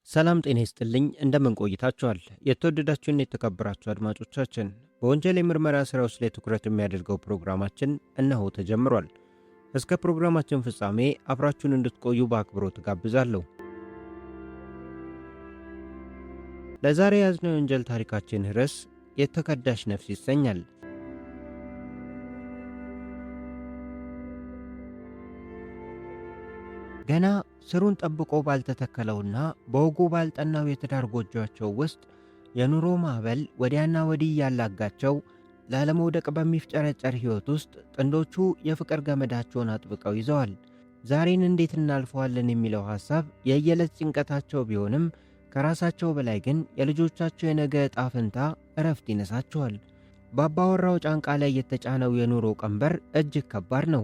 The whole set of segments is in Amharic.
ሰላም ጤና ይስጥልኝ። እንደምን ቆይታችኋል? የተወደዳችሁና የተከበራችሁ አድማጮቻችን፣ በወንጀል የምርመራ ሥራዎች ላይ ትኩረት የሚያደርገው ፕሮግራማችን እነሆ ተጀምሯል። እስከ ፕሮግራማችን ፍጻሜ አብራችሁን እንድትቆዩ በአክብሮት ጋብዛለሁ። ለዛሬ ያዝነው የወንጀል ታሪካችን ርዕስ የተከዳሽ ነፍስ ይሰኛል። ገና ስሩን ጠብቆ ባልተተከለውና በወጉ ባልጠናው የትዳር ጎጆአቸው ውስጥ የኑሮ ማዕበል ወዲያና ወዲህ ያላጋቸው ላለመውደቅ በሚፍጨረጨር ሕይወት ውስጥ ጥንዶቹ የፍቅር ገመዳቸውን አጥብቀው ይዘዋል። ዛሬን እንዴት እናልፈዋለን የሚለው ሐሳብ የየዕለት ጭንቀታቸው ቢሆንም ከራሳቸው በላይ ግን የልጆቻቸው የነገ ዕጣ ፈንታ እረፍት ይነሳቸዋል። በአባወራው ጫንቃ ላይ የተጫነው የኑሮ ቀንበር እጅግ ከባድ ነው።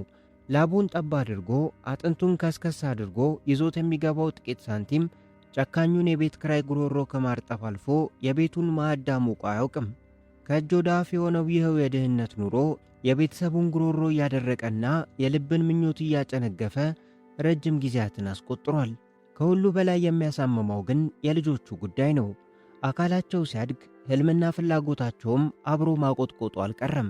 ላቡን ጠብ አድርጎ አጥንቱን ከስከስ አድርጎ ይዞት የሚገባው ጥቂት ሳንቲም ጨካኙን የቤት ክራይ ጉሮሮ ከማርጠፍ አልፎ የቤቱን ማዕድ አሙቆ አያውቅም። ከእጅ ወደ አፍ የሆነው ይኸው የድህነት ኑሮ የቤተሰቡን ጉሮሮ እያደረቀና የልብን ምኞት እያጨነገፈ ረጅም ጊዜያትን አስቆጥሯል። ከሁሉ በላይ የሚያሳምመው ግን የልጆቹ ጉዳይ ነው። አካላቸው ሲያድግ ሕልምና ፍላጎታቸውም አብሮ ማቆጥቆጡ አልቀረም።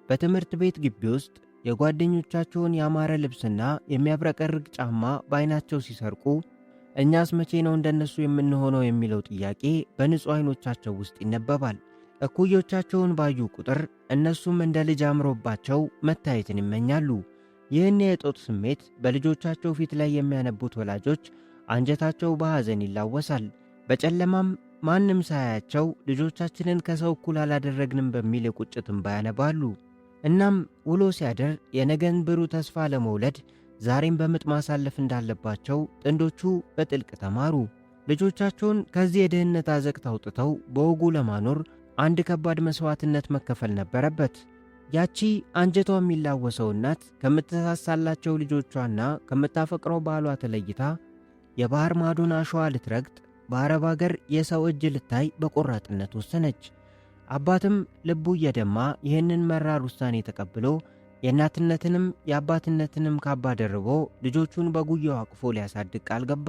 በትምህርት ቤት ግቢ ውስጥ የጓደኞቻቸውን ያማረ ልብስና የሚያብረቀርቅ ጫማ በዓይናቸው ሲሰርቁ እኛስ መቼ ነው እንደነሱ የምንሆነው የሚለው ጥያቄ በንጹሕ ዓይኖቻቸው ውስጥ ይነበባል። እኩዮቻቸውን ባዩ ቁጥር እነሱም እንደ ልጅ አምሮባቸው መታየትን ይመኛሉ። ይህን የእጦት ስሜት በልጆቻቸው ፊት ላይ የሚያነቡት ወላጆች አንጀታቸው በሐዘን ይላወሳል። በጨለማም ማንም ሳያያቸው ልጆቻችንን ከሰው እኩል አላደረግንም በሚል የቁጭት እንባ ያነባሉ። እናም ውሎ ሲያድር የነገን ብሩህ ተስፋ ለመውለድ ዛሬም በምጥ ማሳለፍ እንዳለባቸው ጥንዶቹ በጥልቅ ተማሩ። ልጆቻቸውን ከዚህ የድህነት አዘቅት አውጥተው በወጉ ለማኖር አንድ ከባድ መሥዋዕትነት መከፈል ነበረበት። ያቺ አንጀቷ የሚላወሰው እናት ከምትሳሳላቸው ልጆቿና ከምታፈቅረው ባሏ ተለይታ የባህር ማዶን አሸዋ ልትረግጥ በአረብ አገር የሰው እጅ ልታይ በቆራጥነት ወሰነች። አባትም ልቡ እየደማ ይህንን መራር ውሳኔ ተቀብሎ የእናትነትንም የአባትነትንም ካባ ደርቦ ልጆቹን በጉያው አቅፎ ሊያሳድግ ቃል ገባ።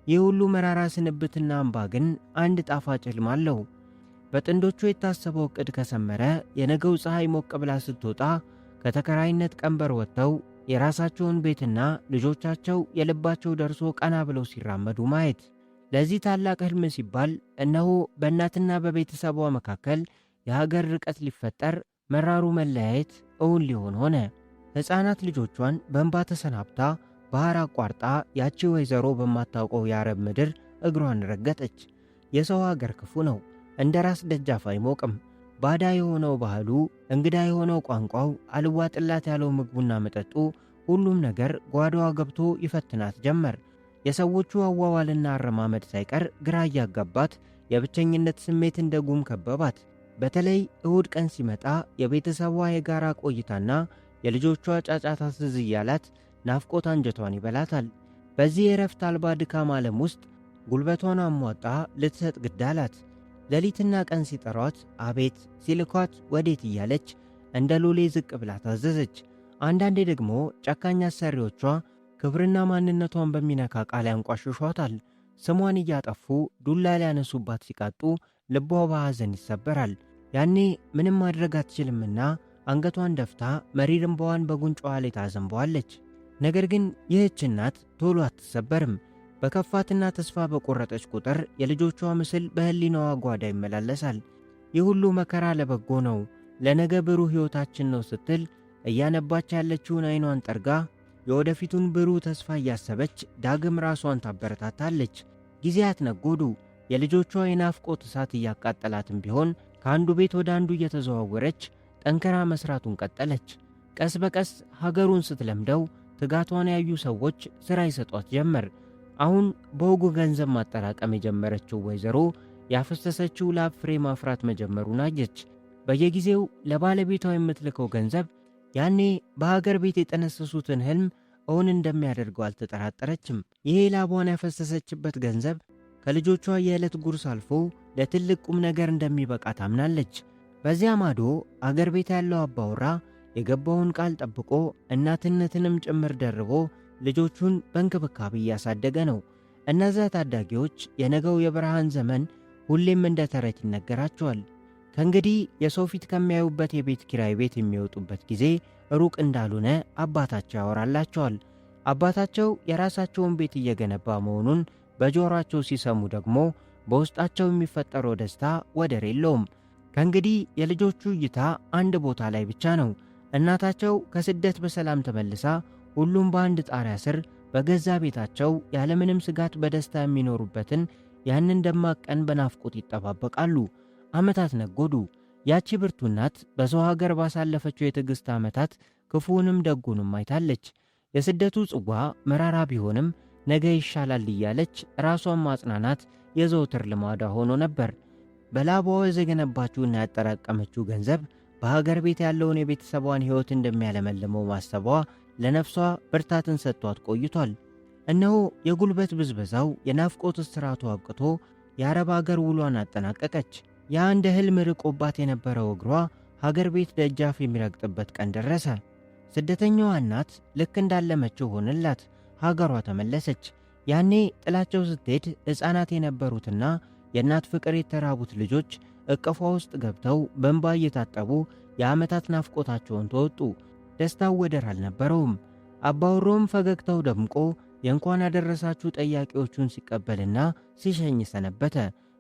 ይህ ሁሉ መራራ ስንብትና አምባ ግን አንድ ጣፋጭ ሕልም አለው። በጥንዶቹ የታሰበው ዕቅድ ከሰመረ የነገው ፀሐይ ሞቅ ብላ ስትወጣ ከተከራይነት ቀንበር ወጥተው የራሳቸውን ቤትና ልጆቻቸው የልባቸው ደርሶ ቀና ብለው ሲራመዱ ማየት። ለዚህ ታላቅ ሕልም ሲባል እነሆ በእናትና በቤተሰቧ መካከል የሀገር ርቀት ሊፈጠር፣ መራሩ መለያየት እውን ሊሆን ሆነ። ሕፃናት ልጆቿን በእንባ ተሰናብታ ባሕር አቋርጣ ያቺ ወይዘሮ በማታውቀው የአረብ ምድር እግሯን ረገጠች። የሰው ሀገር ክፉ ነው፣ እንደ ራስ ደጃፍ አይሞቅም። ባዳ የሆነው ባህሉ፣ እንግዳ የሆነው ቋንቋው፣ አልዋጥላት ያለው ምግቡና መጠጡ፣ ሁሉም ነገር ጓዳዋ ገብቶ ይፈትናት ጀመር። የሰዎቹ አዋዋልና አረማመድ ሳይቀር ግራ እያጋባት የብቸኝነት ስሜት እንደ ጉም ከበባት። በተለይ እሁድ ቀን ሲመጣ የቤተሰቧ የጋራ ቆይታና የልጆቿ ጫጫታ ትዝ እያላት ናፍቆት አንጀቷን ይበላታል። በዚህ የረፍት አልባ ድካም ዓለም ውስጥ ጉልበቷን አሟጣ ልትሰጥ ግድ አላት። ሌሊትና ቀን ሲጠሯት አቤት፣ ሲልኳት ወዴት እያለች እንደ ሎሌ ዝቅ ብላ ታዘዘች። አንዳንዴ ደግሞ ጨካኝ አሰሪዎቿ ክብርና ማንነቷን በሚነካ ቃል ያንቋሽሿታል። ስሟን እያጠፉ ዱላ ሊያነሱባት ሲቃጡ ልቧ በሐዘን ይሰበራል። ያኔ ምንም ማድረግ አትችልምና አንገቷን ደፍታ መሪር እንባዋን በጉንጯ ላይ ታዘንበዋለች። ነገር ግን ይህች እናት ቶሎ አትሰበርም። በከፋትና ተስፋ በቆረጠች ቁጥር የልጆቿ ምስል በሕሊናዋ ጓዳ ይመላለሳል። ይህ ሁሉ መከራ ለበጎ ነው፣ ለነገ ብሩህ ሕይወታችን ነው ስትል እያነባች ያለችውን ዓይኗን ጠርጋ የወደፊቱን ብሩህ ተስፋ እያሰበች ዳግም ራሷን ታበረታታለች። ጊዜያት ነጎዱ። የልጆቿ የናፍቆት እሳት እያቃጠላትም ቢሆን ከአንዱ ቤት ወደ አንዱ እየተዘዋወረች ጠንከራ መስራቱን ቀጠለች። ቀስ በቀስ ሀገሩን ስትለምደው ትጋቷን ያዩ ሰዎች ሥራ ይሰጧት ጀመር። አሁን በወጉ ገንዘብ ማጠራቀም የጀመረችው ወይዘሮ ያፈሰሰችው ላብ ፍሬ ማፍራት መጀመሩን አየች። በየጊዜው ለባለቤቷ የምትልከው ገንዘብ ያኔ በሀገር ቤት የጠነሰሱትን ሕልም እውን እንደሚያደርገው አልተጠራጠረችም። ይሄ ላቧን ያፈሰሰችበት ገንዘብ ከልጆቿ የዕለት ጉርስ አልፎ ለትልቅ ቁም ነገር እንደሚበቃ ታምናለች። በዚያ ማዶ አገር ቤት ያለው አባወራ የገባውን ቃል ጠብቆ እናትነትንም ጭምር ደርቦ ልጆቹን በእንክብካቤ እያሳደገ ነው። እነዚያ ታዳጊዎች የነገው የብርሃን ዘመን ሁሌም እንደ ተረት ይነገራቸዋል። ከእንግዲህ የሰው ፊት ከሚያዩበት የቤት ኪራይ ቤት የሚወጡበት ጊዜ ሩቅ እንዳልሆነ አባታቸው ያወራላቸዋል። አባታቸው የራሳቸውን ቤት እየገነባ መሆኑን በጆሯቸው ሲሰሙ ደግሞ በውስጣቸው የሚፈጠረው ደስታ ወደር የለውም። ከእንግዲህ የልጆቹ እይታ አንድ ቦታ ላይ ብቻ ነው። እናታቸው ከስደት በሰላም ተመልሳ ሁሉም በአንድ ጣሪያ ስር በገዛ ቤታቸው ያለምንም ስጋት በደስታ የሚኖሩበትን ያንን ደማቅ ቀን በናፍቆት ይጠባበቃሉ። ዓመታት ነጎዱ። ያቺ ብርቱ እናት በሰው ሀገር ባሳለፈችው የትዕግሥት ዓመታት ክፉውንም ደጉንም አይታለች። የስደቱ ጽዋ መራራ ቢሆንም ነገ ይሻላል እያለች ራሷን ማጽናናት የዘውትር ልማዷ ሆኖ ነበር። በላቧ የገነባችውና ያጠራቀመችው ገንዘብ በሀገር ቤት ያለውን የቤተሰቧን ሕይወት እንደሚያለመልመው ማሰቧ ለነፍሷ ብርታትን ሰጥቷት ቆይቷል። እነሆ የጉልበት ብዝበዛው የናፍቆት እስራቱ አብቅቶ የአረብ አገር ውሏን አጠናቀቀች። ያ እንደ ሕልም ርቆባት የነበረው እግሯ ሀገር ቤት ደጃፍ የሚረግጥበት ቀን ደረሰ። ስደተኛዋ እናት ልክ እንዳለመችው ሆነላት። ሀገሯ ተመለሰች። ያኔ ጥላቸው ስትሄድ ሕፃናት የነበሩትና የእናት ፍቅር የተራቡት ልጆች እቅፏ ውስጥ ገብተው በእንባ እየታጠቡ የዓመታት ናፍቆታቸውን ተወጡ። ደስታው ወደር አልነበረውም። አባወሮም ፈገግታው ደምቆ የእንኳን ያደረሳችሁ ጠያቂዎቹን ሲቀበልና ሲሸኝ ሰነበተ።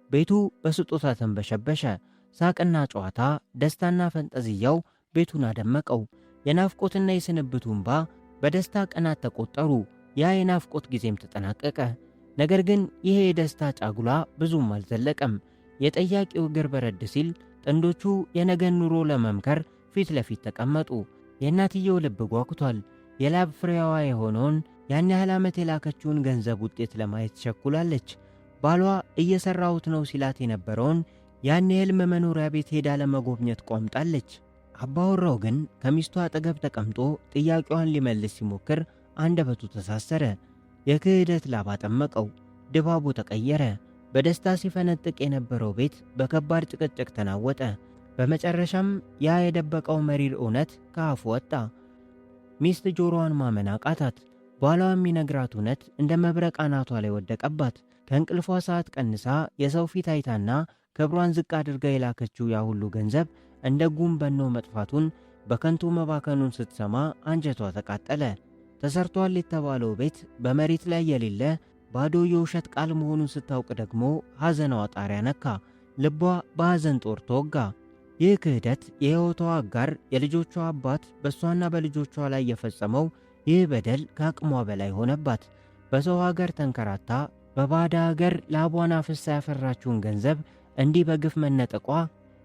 ቤቱ በስጦታ ተንበሸበሸ። ሳቅና ጨዋታ፣ ደስታና ፈንጠዝያው ቤቱን አደመቀው። የናፍቆትና የስንብቱ እንባ በደስታ ቀናት ተቆጠሩ። ያ የናፍቆት ጊዜም ተጠናቀቀ። ነገር ግን ይሄ የደስታ ጫጉላ ብዙም አልዘለቀም። የጠያቂው እግር በረድ ሲል ጥንዶቹ የነገን ኑሮ ለመምከር ፊት ለፊት ተቀመጡ። የእናትየው ልብ ጓጉቷል። የላብ ፍሬያዋ የሆነውን ያን ያህል ዓመት የላከችውን ገንዘብ ውጤት ለማየት ቸኩላለች። ባሏ እየሠራሁት ነው ሲላት የነበረውን ያን የሕልም መኖሪያ ቤት ሄዳ ለመጎብኘት ቋምጣለች። አባወራው ግን ከሚስቱ አጠገብ ተቀምጦ ጥያቄዋን ሊመልስ ሲሞክር አንደበቱ ተሳሰረ። የክህደት ላብ አጠመቀው። ድባቡ ተቀየረ። በደስታ ሲፈነጥቅ የነበረው ቤት በከባድ ጭቅጭቅ ተናወጠ። በመጨረሻም ያ የደበቀው መሪር እውነት ከአፉ ወጣ። ሚስት ጆሮዋን ማመን አቃታት። ባሏ የሚነግራት እውነት እንደ መብረቅ አናቷ ላይ ወደቀባት። ከእንቅልፏ ሰዓት ቀንሳ የሰው ፊት አይታና ክብሯን ዝቅ አድርጋ የላከችው ያ ሁሉ ገንዘብ እንደ ጉም በኖ መጥፋቱን፣ በከንቱ መባከኑን ስትሰማ አንጀቷ ተቃጠለ። ተሰርቷል የተባለው ቤት በመሬት ላይ የሌለ ባዶ የውሸት ቃል መሆኑን ስታውቅ ደግሞ ሐዘናዋ ጣሪያ ነካ። ልቧ በሐዘን ጦር ተወጋ። ይህ ክህደት የሕይወቷ አጋር የልጆቿ አባት በእሷና በልጆቿ ላይ የፈጸመው ይህ በደል ከአቅሟ በላይ ሆነባት። በሰው ሀገር ተንከራታ በባዳ ሀገር ላቧን አፍሳ ያፈራችውን ገንዘብ እንዲህ በግፍ መነጠቋ፣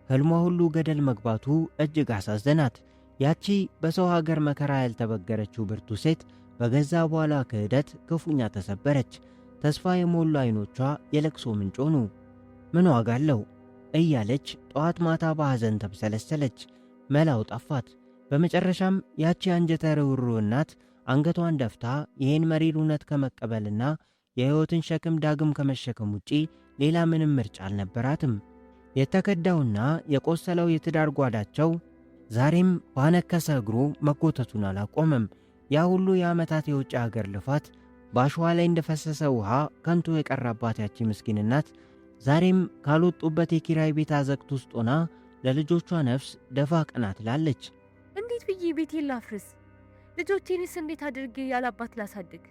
ሕልሟ ሁሉ ገደል መግባቱ እጅግ አሳዘናት። ያቺ በሰው ሀገር መከራ ያልተበገረችው ብርቱ ሴት በገዛ በኋላ ክህደት ክፉኛ ተሰበረች። ተስፋ የሞሉ ዓይኖቿ የለቅሶ ምንጭ ሆኑ። ምን ዋጋ አለው እያለች ጠዋት ማታ በሐዘን ተብሰለሰለች። መላው ጠፋት። በመጨረሻም ያቺ አንጀተ ርኅሩህ እናት አንገቷን ደፍታ ይህን መሪር እውነት ከመቀበልና የሕይወትን ሸክም ዳግም ከመሸከም ውጪ ሌላ ምንም ምርጫ አልነበራትም። የተከዳውና የቆሰለው የትዳር ጓዳቸው ዛሬም ባነከሰ እግሩ መጎተቱን አላቆመም። ያ ሁሉ የዓመታት የውጭ አገር ልፋት በአሸዋ ላይ እንደፈሰሰ ውሃ ከንቱ የቀራባት ያቺ ምስኪን እናት ዛሬም ካልወጡበት የኪራይ ቤት አዘቅት ውስጥ ሆና ለልጆቿ ነፍስ ደፋ ቀና ትላለች። እንዴት ብዬ ቤቴን ላፍርስ? ልጆቼንስ እንዴት አድርጌ ያላባት ላሳድግ?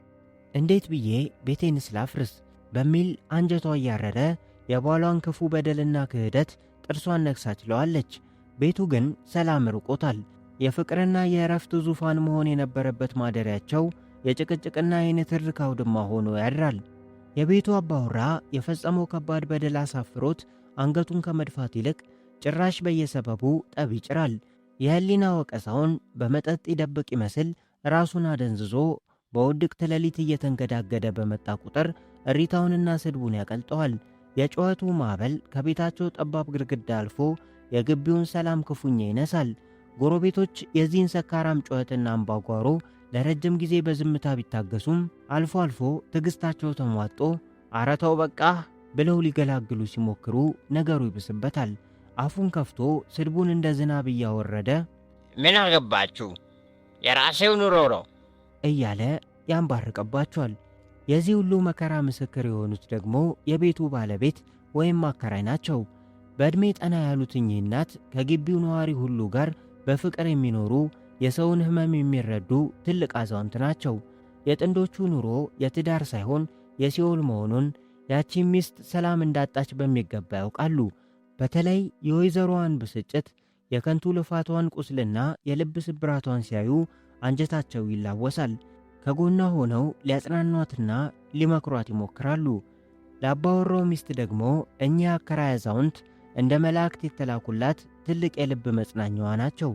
እንዴት ብዬ ቤቴንስ ላፍርስ በሚል አንጀቷ እያረረ የባሏን ክፉ በደልና ክህደት ጥርሷን ነክሳ ችለዋለች። ቤቱ ግን ሰላም ርቆታል። የፍቅርና የእረፍት ዙፋን መሆን የነበረበት ማደሪያቸው የጭቅጭቅና የንትርክ አውድማ ሆኖ ያድራል። የቤቱ አባወራ የፈጸመው ከባድ በደል አሳፍሮት አንገቱን ከመድፋት ይልቅ ጭራሽ በየሰበቡ ጠብ ይጭራል። የህሊና ወቀሳውን በመጠጥ ይደብቅ ይመስል ራሱን አደንዝዞ በውድቅት ሌሊት እየተንገዳገደ በመጣ ቁጥር እሪታውንና ስድቡን ያቀልጠዋል። የጩኸቱ ማዕበል ከቤታቸው ጠባብ ግድግዳ አልፎ የግቢውን ሰላም ክፉኛ ይነሳል። ጎረቤቶች የዚህን ሰካራም ጩኸትና አምባጓሮ ለረጅም ጊዜ በዝምታ ቢታገሱም አልፎ አልፎ ትዕግስታቸው ተሟጦ አረተው በቃ ብለው ሊገላግሉ ሲሞክሩ ነገሩ ይብስበታል። አፉን ከፍቶ ስድቡን እንደ ዝናብ እያወረደ ምን አገባችሁ የራሴው ኑሮ ነው እያለ ያንባርቀባቸዋል። የዚህ ሁሉ መከራ ምስክር የሆኑት ደግሞ የቤቱ ባለቤት ወይም አከራይ ናቸው። በዕድሜ ጠና ያሉት እኚህ እናት ከግቢው ነዋሪ ሁሉ ጋር በፍቅር የሚኖሩ የሰውን ሕመም የሚረዱ ትልቅ አዛውንት ናቸው። የጥንዶቹ ኑሮ የትዳር ሳይሆን የሲኦል መሆኑን ያቺ ሚስት ሰላም እንዳጣች በሚገባ ያውቃሉ። በተለይ የወይዘሮዋን ብስጭት፣ የከንቱ ልፋቷን ቁስልና የልብ ስብራቷን ሲያዩ አንጀታቸው ይላወሳል። ከጎኗ ሆነው ሊያጽናኗትና ሊመክሯት ይሞክራሉ። ለአባወራው ሚስት ደግሞ እኚህ አከራይ አዛውንት እንደ መላእክት የተላኩላት ትልቅ የልብ መጽናኛዋ ናቸው።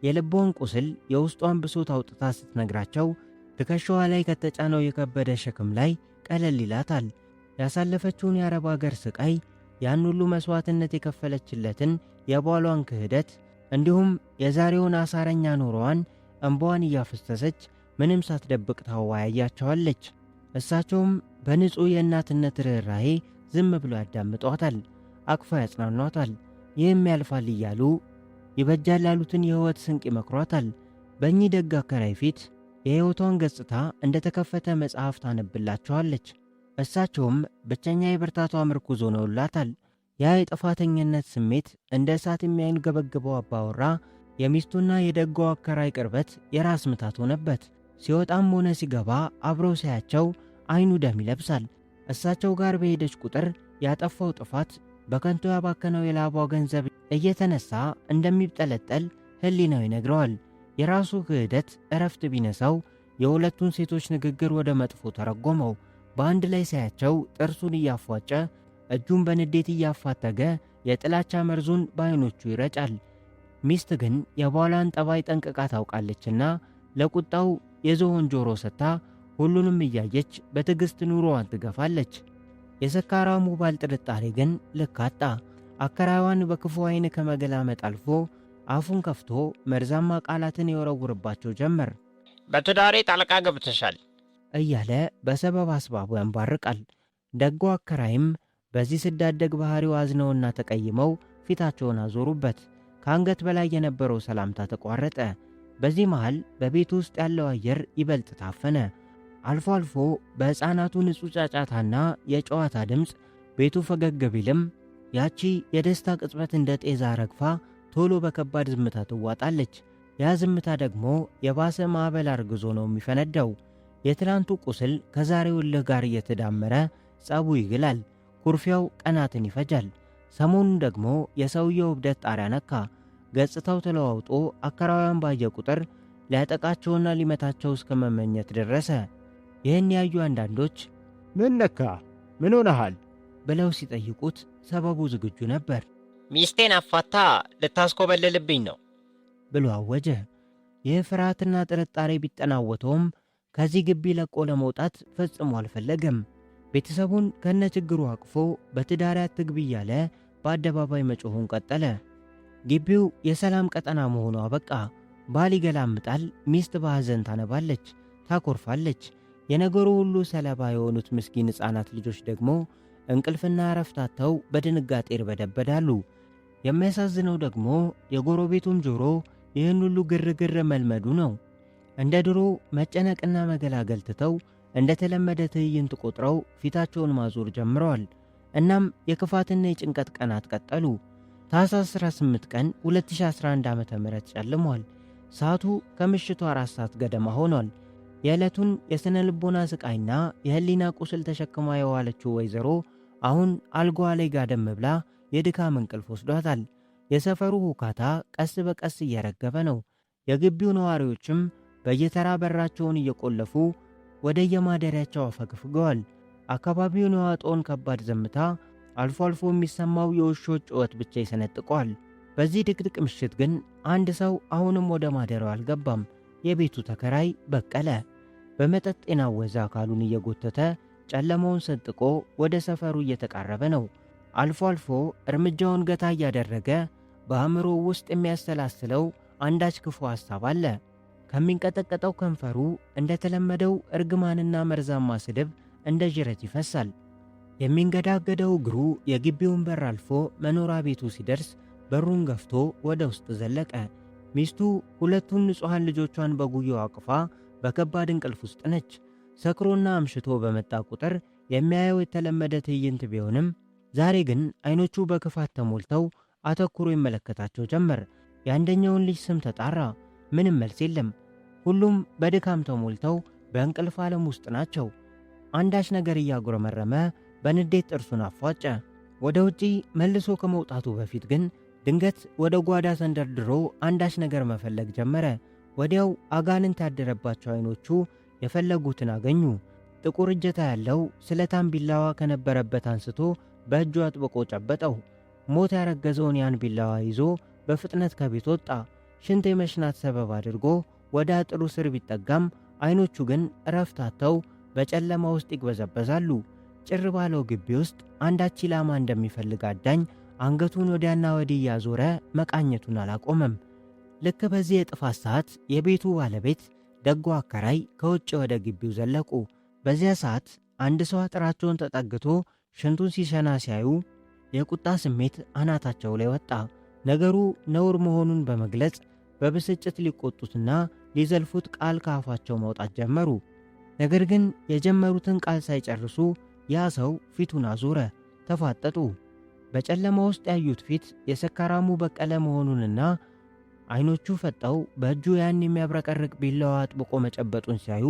የልቧን ቁስል የውስጧን ብሶት አውጥታ ስትነግራቸው ትከሻዋ ላይ ከተጫነው የከበደ ሸክም ላይ ቀለል ይላታል። ያሳለፈችውን የአረብ አገር ስቃይ፣ ያን ሁሉ መሥዋዕትነት የከፈለችለትን የባሏን ክህደት፣ እንዲሁም የዛሬውን አሳረኛ ኑሮዋን እንባዋን እያፈሰሰች ምንም ሳትደብቅ ታወያያቸዋለች። እሳቸውም በንጹሕ የእናትነት ርኅራኄ ዝም ብሎ ያዳምጧታል፣ አቅፋ ያጽናኗታል። ይህም ያልፋል እያሉ ይበጃል ያሉትን የሕይወት ስንቅ ይመክሯታል። በእኚህ ደግ አከራይ ፊት የሕይወቷን ገጽታ እንደ ተከፈተ መጽሐፍ ታነብላቸዋለች። እሳቸውም ብቸኛ የብርታቷ ምርኩዝ ሆነውላታል። ያ የጥፋተኝነት ስሜት እንደ እሳት የሚያንገበግበው አባወራ የሚስቱና የደጋው አከራይ ቅርበት የራስ ምታት ሆነበት። ሲወጣም ሆነ ሲገባ አብረው ሲያቸው ዓይኑ ደም ይለብሳል። እሳቸው ጋር በሄደች ቁጥር ያጠፋው ጥፋት፣ በከንቱ ያባከነው የላቧ ገንዘብ እየተነሳ እንደሚብጠለጠል ሕሊናው ይነግረዋል። የራሱ ክህደት እረፍት ቢነሳው የሁለቱን ሴቶች ንግግር ወደ መጥፎ ተረጎመው። በአንድ ላይ ሳያቸው ጥርሱን እያፏጨ እጁን በንዴት እያፋተገ የጥላቻ መርዙን በዓይኖቹ ይረጫል። ሚስት ግን የባሏን ጠባይ ጠንቅቃ ታውቃለችና ለቁጣው የዝሆን ጆሮ ሰጥታ ሁሉንም እያየች በትዕግሥት ኑሮዋን ትገፋለች። የሰካራሙ ባል ጥርጣሬ ግን ልክ አጣ። አከራዋን በክፉ ዓይን ከመገላመጥ አልፎ አፉን ከፍቶ መርዛማ ቃላትን የወረውርባቸው ጀመር። በትዳሬ ጣልቃ ገብተሻል እያለ በሰበብ አስባቡ ያንባርቃል። ደጎ አከራይም በዚህ ስዳደግ ባሕሪው አዝነውና ተቀይመው ፊታቸውን አዞሩበት። ከአንገት በላይ የነበረው ሰላምታ ተቋረጠ። በዚህ መሃል በቤቱ ውስጥ ያለው አየር ይበልጥ ታፈነ። አልፎ አልፎ በሕፃናቱ ንጹሕ ጫጫታና የጨዋታ ድምፅ ቤቱ ፈገግ ቢልም ያቺ የደስታ ቅጽበት እንደ ጤዛ ረግፋ ቶሎ በከባድ ዝምታ ትዋጣለች። ያ ዝምታ ደግሞ የባሰ ማዕበል አርግዞ ነው የሚፈነዳው። የትላንቱ ቁስል ከዛሬው እልህ ጋር እየተዳመረ ጸቡ ይግላል። ኩርፊያው ቀናትን ይፈጃል። ሰሞኑን ደግሞ የሰውየው እብደት ጣሪያ ነካ። ገጽታው ተለዋውጦ አከራዋያን ባየ ቁጥር ሊያጠቃቸውና ሊመታቸው እስከ መመኘት ደረሰ። ይህን ያዩ አንዳንዶች ምን ነካ? ምን ሆነሃል? ብለው ሲጠይቁት ሰበቡ ዝግጁ ነበር። ሚስቴን አፋታ ልታስኮበልልብኝ ነው ብሎ አወጀ። ይህ ፍርሃትና ጥርጣሬ ቢጠናወተውም ከዚህ ግቢ ለቆ ለመውጣት ፈጽሞ አልፈለገም። ቤተሰቡን ከነ ችግሩ አቅፎ በትዳር አትግቢ እያለ በአደባባይ መጮኹን ቀጠለ። ግቢው የሰላም ቀጠና መሆኑ አበቃ። ባል ይገላምጣል፣ ሚስት በሐዘን ታነባለች፣ ታኮርፋለች። የነገሩ ሁሉ ሰለባ የሆኑት ምስኪን ሕፃናት ልጆች ደግሞ እንቅልፍና እረፍት አጥተው በድንጋጤ ይርበደበዳሉ። የሚያሳዝነው ደግሞ የጎረቤቱም ጆሮ ይህን ሁሉ ግርግር መልመዱ ነው። እንደ ድሮ መጨነቅና መገላገል ትተው እንደተለመደ ትዕይንት ቆጥረው ፊታቸውን ማዞር ጀምረዋል። እናም የክፋትና የጭንቀት ቀናት ቀጠሉ። ታኅሳስ 18 ቀን 2011 ዓ.ም ጨልሟል። ሰዓቱ ከምሽቱ 4 ሰዓት ገደማ ሆኗል። የዕለቱን የሥነ ልቦና ስቃይና የህሊና ቁስል ተሸክማ የዋለችው ወይዘሮ አሁን አልጋዋ ላይ ጋደም ብላ የድካም እንቅልፍ ወስዷታል። የሰፈሩ ሁካታ ቀስ በቀስ እየረገበ ነው። የግቢው ነዋሪዎችም በየተራ በራቸውን እየቆለፉ ወደ የማደሪያቸው አፈግፍገዋል። አካባቢውን የዋጠውን ከባድ ዝምታ አልፎ አልፎ የሚሰማው የውሾች ጩኸት ብቻ ይሰነጥቀዋል። በዚህ ድቅድቅ ምሽት ግን አንድ ሰው አሁንም ወደ ማደሪያው አልገባም። የቤቱ ተከራይ በቀለ በመጠጥ የናወዘ አካሉን እየጎተተ ጨለማውን ሰንጥቆ ወደ ሰፈሩ እየተቃረበ ነው። አልፎ አልፎ እርምጃውን ገታ እያደረገ በአእምሮ ውስጥ የሚያሰላስለው አንዳች ክፉ ሐሳብ አለ። ከሚንቀጠቀጠው ከንፈሩ እንደተለመደው እርግማንና መርዛማ ስድብ እንደ ጅረት ይፈሳል። የሚንገዳገደው እግሩ የግቢውን በር አልፎ መኖሪያ ቤቱ ሲደርስ በሩን ገፍቶ ወደ ውስጥ ዘለቀ። ሚስቱ ሁለቱን ንጹሐን ልጆቿን በጉያው አቅፋ በከባድ እንቅልፍ ውስጥ ነች። ሰክሮና አምሽቶ በመጣ ቁጥር የሚያየው የተለመደ ትዕይንት ቢሆንም ዛሬ ግን አይኖቹ በክፋት ተሞልተው አተኩሮ ይመለከታቸው ጀመር። የአንደኛውን ልጅ ስም ተጣራ። ምንም መልስ የለም። ሁሉም በድካም ተሞልተው በእንቅልፍ ዓለም ውስጥ ናቸው። አንዳች ነገር እያጉረመረመ በንዴት ጥርሱን አፏጨ። ወደ ውጪ መልሶ ከመውጣቱ በፊት ግን ድንገት ወደ ጓዳ ተንደርድሮ አንዳች ነገር መፈለግ ጀመረ። ወዲያው አጋንንት ያደረባቸው አይኖቹ የፈለጉትን አገኙ። ጥቁር እጀታ ያለው ስለታም ቢላዋ ከነበረበት አንስቶ በእጁ አጥብቆ ጨበጠው። ሞት ያረገዘውን ያን ቢላዋ ይዞ በፍጥነት ከቤት ወጣ። ሽንት የመሽናት ሰበብ አድርጎ ወደ አጥሩ ስር ቢጠጋም አይኖቹ ግን እረፍት አጥተው በጨለማ ውስጥ ይግበዘበዛሉ። ጭር ባለው ግቢ ውስጥ አንዳች ኢላማ እንደሚፈልግ አዳኝ አንገቱን ወዲያና ወዲህ እያዞረ መቃኘቱን አላቆመም። ልክ በዚህ የጥፋት ሰዓት የቤቱ ባለቤት ደጎ አከራይ ከውጭ ወደ ግቢው ዘለቁ። በዚያ ሰዓት አንድ ሰው አጥራቸውን ተጠግቶ ሽንቱን ሲሸና ሲያዩ የቁጣ ስሜት አናታቸው ላይ ወጣ። ነገሩ ነውር መሆኑን በመግለጽ በብስጭት ሊቆጡትና ሊዘልፉት ቃል ከአፋቸው ማውጣት ጀመሩ። ነገር ግን የጀመሩትን ቃል ሳይጨርሱ ያ ሰው ፊቱን አዞረ። ተፋጠጡ። በጨለማ ውስጥ ያዩት ፊት የሰካራሙ በቀለ መሆኑንና አይኖቹ ፈጠው በእጁ ያን የሚያብረቀርቅ ቢላዋ አጥብቆ መጨበጡን ሲያዩ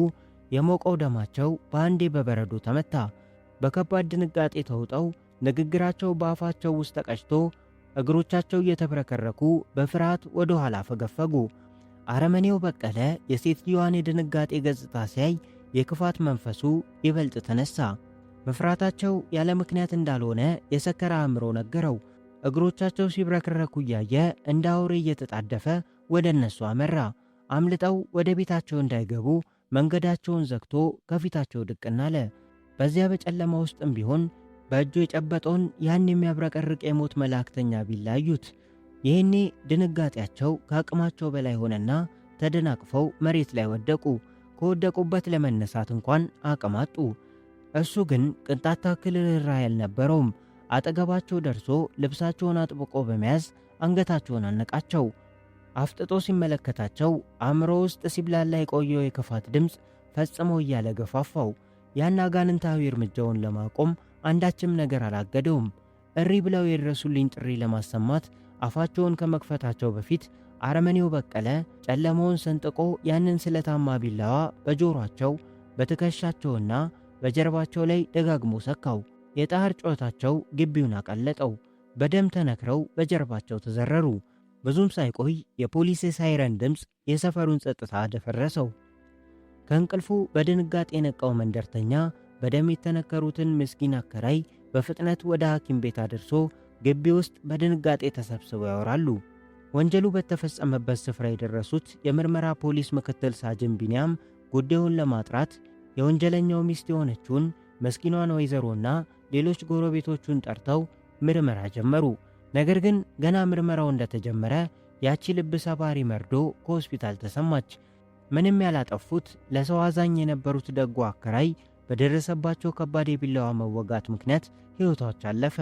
የሞቀው ደማቸው በአንዴ በበረዶ ተመታ። በከባድ ድንጋጤ ተውጠው ንግግራቸው በአፋቸው ውስጥ ተቀጭቶ እግሮቻቸው እየተብረከረኩ በፍርሃት ወደ ኋላ ፈገፈጉ። አረመኔው በቀለ የሴትዮዋን የድንጋጤ ገጽታ ሲያይ የክፋት መንፈሱ ይበልጥ ተነሳ። መፍራታቸው ያለ ምክንያት እንዳልሆነ የሰከረ አእምሮ ነገረው። እግሮቻቸው ሲብረከረኩ እያየ እንደ አውሬ እየተጣደፈ ወደ እነሱ አመራ። አምልጠው ወደ ቤታቸው እንዳይገቡ መንገዳቸውን ዘግቶ ከፊታቸው ድቅን አለ። በዚያ በጨለማ ውስጥም ቢሆን በእጁ የጨበጠውን ያን የሚያብረቀርቅ የሞት መላእክተኛ ቢላዩት። ይህኔ ድንጋጤያቸው ከአቅማቸው በላይ ሆነና ተደናቅፈው መሬት ላይ ወደቁ። ከወደቁበት ለመነሳት እንኳን አቅም አጡ። እሱ ግን ቅንጣት ታክል ርኅራኄ አልነበረውም። አጠገባቸው ደርሶ ልብሳቸውን አጥብቆ በመያዝ አንገታቸውን አነቃቸው። አፍጥጦ ሲመለከታቸው አእምሮ ውስጥ ሲብላላ የቆየው የክፋት ድምፅ ፈጽሞ እያለ ገፋፋው። ያን አጋንንታዊ እርምጃውን ለማቆም አንዳችም ነገር አላገደውም። እሪ ብለው የድረሱልኝ ጥሪ ለማሰማት አፋቸውን ከመክፈታቸው በፊት አረመኔው በቀለ ጨለማውን ሰንጥቆ ያንን ስለታማ ቢላዋ በጆሮአቸው በትከሻቸውና በጀርባቸው ላይ ደጋግሞ ሰካው። የጣር ጮታቸው ግቢውን አቀለጠው። በደም ተነክረው በጀርባቸው ተዘረሩ። ብዙም ሳይቆይ የፖሊስ የሳይረን ድምፅ የሰፈሩን ጸጥታ አደፈረሰው። ከእንቅልፉ በድንጋጤ የነቃው መንደርተኛ በደም የተነከሩትን ምስኪን አከራይ በፍጥነት ወደ ሐኪም ቤት አድርሶ ግቢ ውስጥ በድንጋጤ ተሰብስበው ያወራሉ። ወንጀሉ በተፈጸመበት ስፍራ የደረሱት የምርመራ ፖሊስ ምክትል ሳጅን ቢንያም ጉዳዩን ለማጥራት የወንጀለኛው ሚስት የሆነችውን መስኪኗን ወይዘሮና ሌሎች ጎረቤቶቹን ጠርተው ምርመራ ጀመሩ። ነገር ግን ገና ምርመራው እንደተጀመረ ያቺ ልብ ሰባሪ መርዶ ከሆስፒታል ተሰማች። ምንም ያላጠፉት ለሰው አዛኝ የነበሩት ደጎ አከራይ በደረሰባቸው ከባድ የቢላዋ መወጋት ምክንያት ሕይወታቸው አለፈ።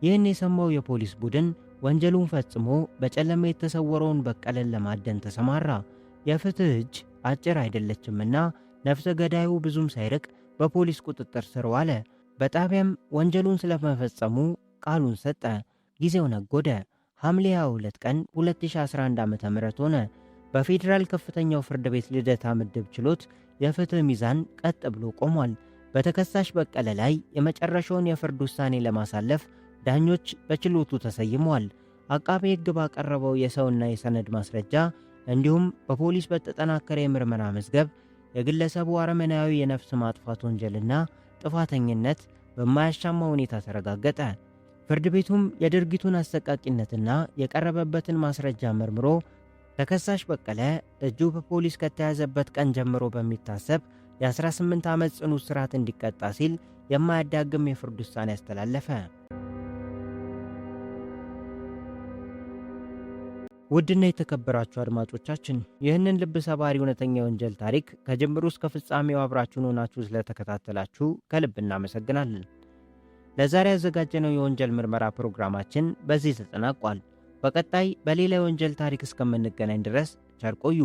ይህን የሰማው የፖሊስ ቡድን ወንጀሉን ፈጽሞ በጨለማ የተሰወረውን በቀለን ለማደን ተሰማራ። የፍትህ እጅ አጭር አይደለችምና ነፍሰ ገዳዩ ብዙም ሳይርቅ በፖሊስ ቁጥጥር ስር ዋለ። በጣቢያም ወንጀሉን ስለመፈጸሙ ቃሉን ሰጠ። ጊዜው ነጎደ። ሐምሌ 22 ቀን 2011 ዓ.ም ሆነ። በፌዴራል ከፍተኛው ፍርድ ቤት ልደታ ምድብ ችሎት የፍትህ ሚዛን ቀጥ ብሎ ቆሟል። በተከሳሽ በቀለ ላይ የመጨረሻውን የፍርድ ውሳኔ ለማሳለፍ ዳኞች በችሎቱ ተሰይመዋል። አቃቤ ሕግ ባቀረበው የሰውና የሰነድ ማስረጃ እንዲሁም በፖሊስ በተጠናከረ የምርመራ መዝገብ የግለሰቡ አረመናዊ የነፍስ ማጥፋት ወንጀልና ጥፋተኝነት በማያሻማ ሁኔታ ተረጋገጠ። ፍርድ ቤቱም የድርጊቱን አሰቃቂነትና የቀረበበትን ማስረጃ መርምሮ ተከሳሽ በቀለ እጁ በፖሊስ ከተያዘበት ቀን ጀምሮ በሚታሰብ የ18 ዓመት ጽኑ እስራት እንዲቀጣ ሲል የማያዳግም የፍርድ ውሳኔ አስተላለፈ። ውድና የተከበራችሁ አድማጮቻችን ይህንን ልብ ሰባሪ እውነተኛ የወንጀል ታሪክ ከጅምሩ እስከ ፍጻሜው አብራችሁን ሆናችሁ ስለተከታተላችሁ ከልብ እናመሰግናለን። ለዛሬ ያዘጋጀነው የወንጀል ምርመራ ፕሮግራማችን በዚህ ተጠናቋል። በቀጣይ በሌላ የወንጀል ታሪክ እስከምንገናኝ ድረስ ቸር ቆዩ።